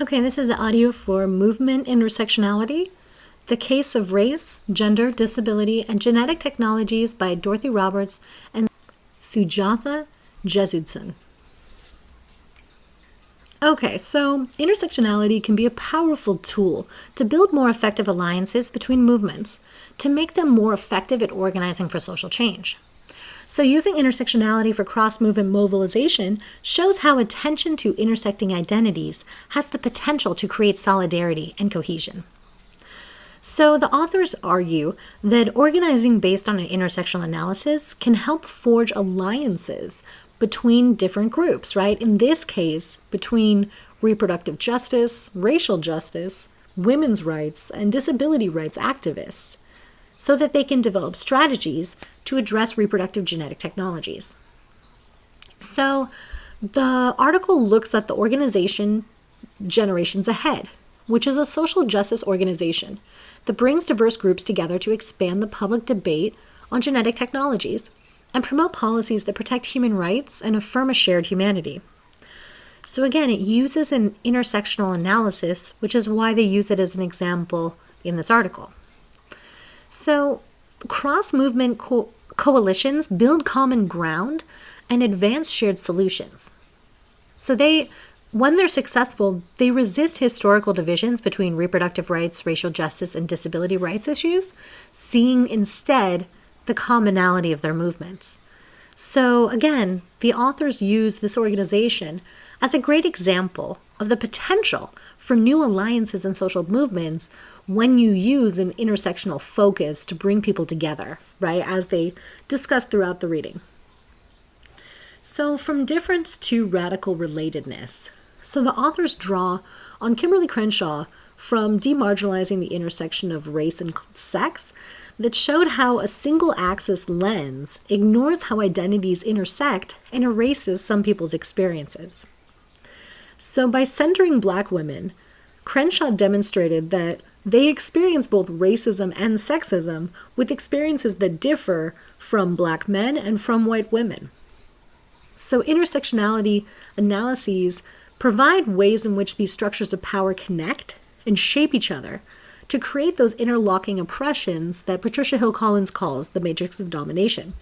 Okay, this is the audio for Movement Intersectionality, The Case of Race, Gender, Disability, and Genetic Technologies by Dorothy Roberts and Sujatha Jesudson. Okay, so intersectionality can be a powerful tool to build more effective alliances between movements, to make them more effective at organizing for social change. So using intersectionality for cross-movement mobilization shows how attention to intersecting identities has the potential to create solidarity and cohesion. So the authors argue that organizing based on an intersectional analysis can help forge alliances between different groups, right? In this case, between reproductive justice, racial justice, women's rights, and disability rights activists, so that they can develop strategies to address reproductive genetic technologies. So the article looks at the organization Generations Ahead, which is a social justice organization that brings diverse groups together to expand the public debate on genetic technologies and promote policies that protect human rights and affirm a shared humanity. So again, it uses an intersectional analysis, which is why they use it as an example in this article. So cross-movement coalitions build common ground and advance shared solutions. So when they're successful, they resist historical divisions between reproductive rights, racial justice, and disability rights issues, seeing instead the commonality of their movements. So again, the authors use this organization as a great example of the potential for new alliances and social movements when you use an intersectional focus to bring people together, right, as they discuss throughout the reading. So from difference to radical relatedness. So the authors draw on Kimberly Crenshaw from Demarginalizing the Intersection of Race and Sex that showed how a single-axis lens ignores how identities intersect and erases some people's experiences. So by centering Black women, Crenshaw demonstrated that they experience both racism and sexism with experiences that differ from Black men and from white women. So intersectionality analyses provide ways in which these structures of power connect and shape each other to create those interlocking oppressions that Patricia Hill Collins calls the matrix of domination.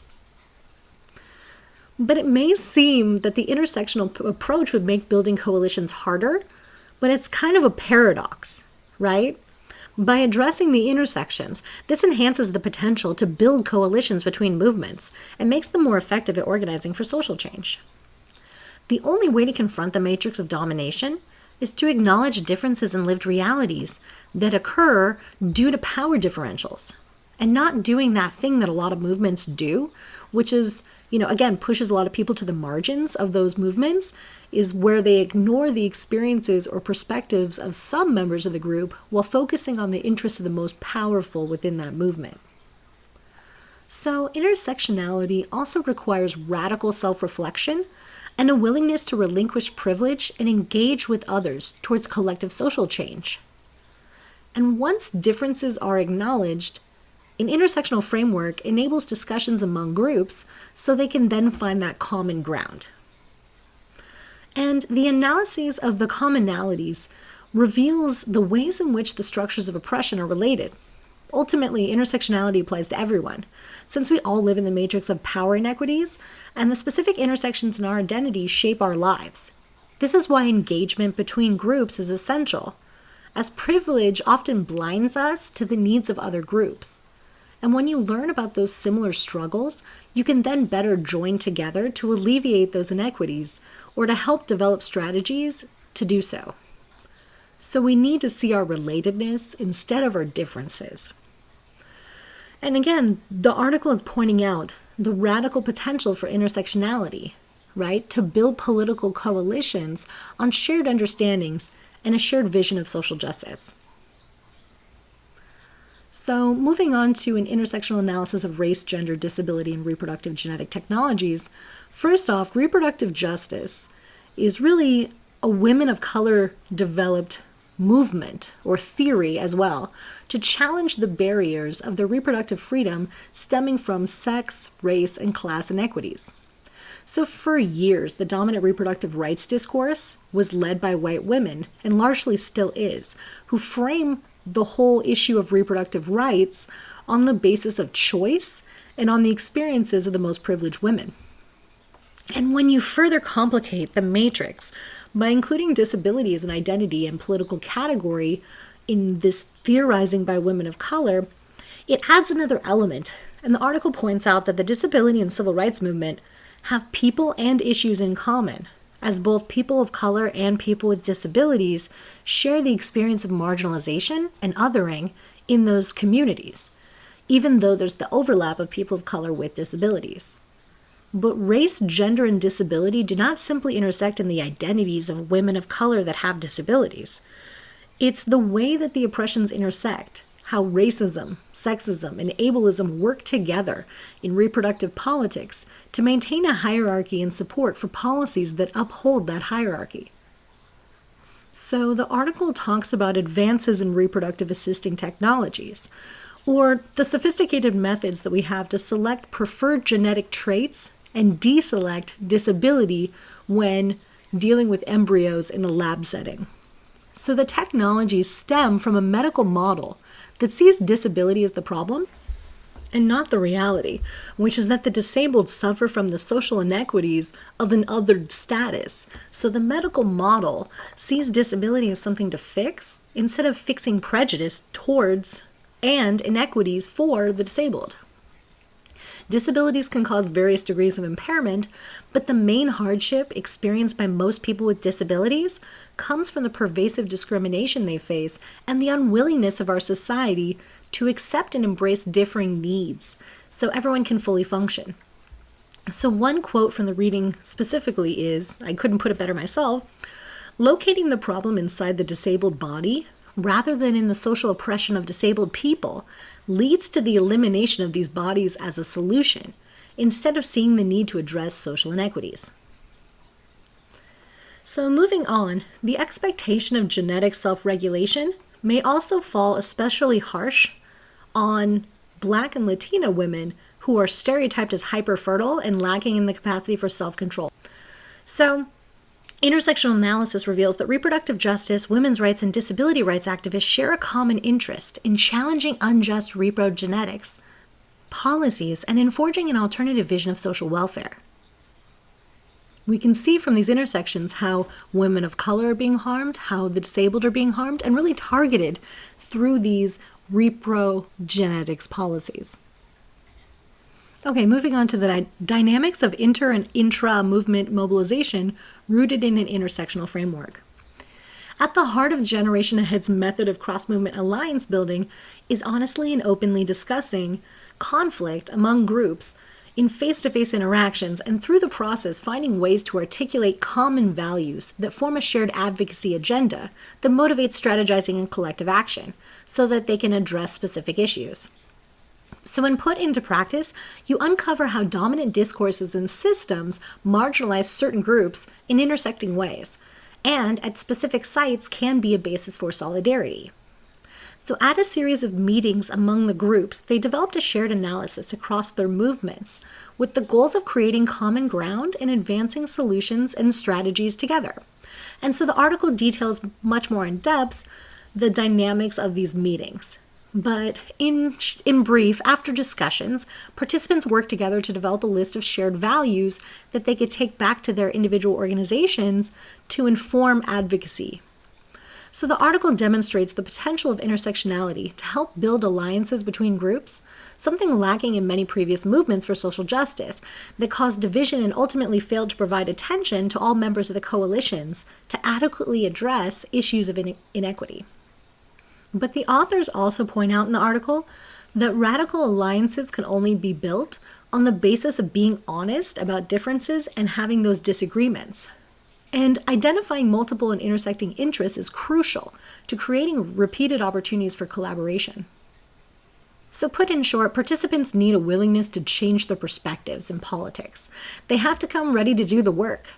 But it may seem that the intersectional approach would make building coalitions harder, but it's kind of a paradox, right? By addressing the intersections, this enhances the potential to build coalitions between movements and makes them more effective at organizing for social change. The only way to confront the matrix of domination is to acknowledge differences in lived realities that occur due to power differentials, and not doing that thing that a lot of movements do, which is, again, pushes a lot of people to the margins of those movements, is where they ignore the experiences or perspectives of some members of the group while focusing on the interests of the most powerful within that movement. So intersectionality also requires radical self-reflection and a willingness to relinquish privilege and engage with others towards collective social change. And once differences are acknowledged, an intersectional framework enables discussions among groups so they can then find that common ground. And the analyses of the commonalities reveals the ways in which the structures of oppression are related. Ultimately, intersectionality applies to everyone, since we all live in the matrix of power inequities, and the specific intersections in our identities shape our lives. This is why engagement between groups is essential, as privilege often blinds us to the needs of other groups. And when you learn about those similar struggles, you can then better join together to alleviate those inequities or to help develop strategies to do so. So we need to see our relatedness instead of our differences. And again, the article is pointing out the radical potential for intersectionality, right? To build political coalitions on shared understandings and a shared vision of social justice. So moving on to an intersectional analysis of race, gender, disability, and reproductive genetic technologies, first off, reproductive justice is really a women of color developed movement or theory as well to challenge the barriers of their reproductive freedom stemming from sex, race, and class inequities. So for years, the dominant reproductive rights discourse was led by white women, and largely still is, who frame the whole issue of reproductive rights on the basis of choice and on the experiences of the most privileged women. And when you further complicate the matrix by including disability as an identity and political category in this theorizing by women of color, it adds another element. And the article points out that the disability and civil rights movement have people and issues in common, as both people of color and people with disabilities share the experience of marginalization and othering in those communities, even though there's the overlap of people of color with disabilities. But race, gender, and disability do not simply intersect in the identities of women of color that have disabilities. It's the way that the oppressions intersect, how racism, sexism, and ableism work together in reproductive politics to maintain a hierarchy and support for policies that uphold that hierarchy. So the article talks about advances in reproductive assisting technologies, or the sophisticated methods that we have to select preferred genetic traits and deselect disability when dealing with embryos in a lab setting. So the technologies stem from a medical model that sees disability as the problem and not the reality, which is that the disabled suffer from the social inequities of an othered status. So the medical model sees disability as something to fix instead of fixing prejudice towards and inequities for the disabled. Disabilities can cause various degrees of impairment, but the main hardship experienced by most people with disabilities comes from the pervasive discrimination they face and the unwillingness of our society to accept and embrace differing needs so everyone can fully function. So one quote from the reading specifically is, I couldn't put it better myself, locating the problem inside the disabled body rather than in the social oppression of disabled people leads to the elimination of these bodies as a solution, instead of seeing the need to address social inequities. So moving on, the expectation of genetic self-regulation may also fall especially harsh on Black and Latina women who are stereotyped as hyperfertile and lacking in the capacity for self-control. So intersectional analysis reveals that reproductive justice, women's rights, and disability rights activists share a common interest in challenging unjust repro genetics, policies, and in forging an alternative vision of social welfare. We can see from these intersections how women of color are being harmed, how the disabled are being harmed, and really targeted through these repro genetics policies. Okay, moving on to the dynamics of inter and intra-movement mobilization rooted in an intersectional framework. At the heart of Generation Ahead's method of cross-movement alliance building is honestly and openly discussing conflict among groups in face-to-face interactions, and through the process finding ways to articulate common values that form a shared advocacy agenda that motivates strategizing and collective action so that they can address specific issues. So when put into practice, you uncover how dominant discourses and systems marginalize certain groups in intersecting ways, and at specific sites can be a basis for solidarity. So at a series of meetings among the groups, they developed a shared analysis across their movements with the goals of creating common ground and advancing solutions and strategies together. And so the article details much more in depth the dynamics of these meetings. But in brief, after discussions, participants worked together to develop a list of shared values that they could take back to their individual organizations to inform advocacy. So the article demonstrates the potential of intersectionality to help build alliances between groups, something lacking in many previous movements for social justice that caused division and ultimately failed to provide attention to all members of the coalitions to adequately address issues of inequity. But the authors also point out in the article that radical alliances can only be built on the basis of being honest about differences and having those disagreements. And identifying multiple and intersecting interests is crucial to creating repeated opportunities for collaboration. So put in short, participants need a willingness to change their perspectives in politics. They have to come ready to do the work.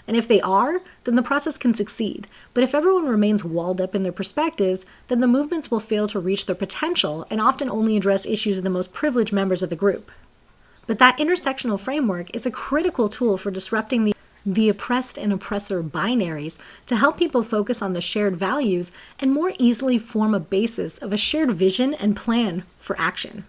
And if they are, then the process can succeed. But if everyone remains walled up in their perspectives, then the movements will fail to reach their potential and often only address issues of the most privileged members of the group. But that intersectional framework is a critical tool for disrupting the oppressed and oppressor binaries to help people focus on the shared values and more easily form a basis of a shared vision and plan for action.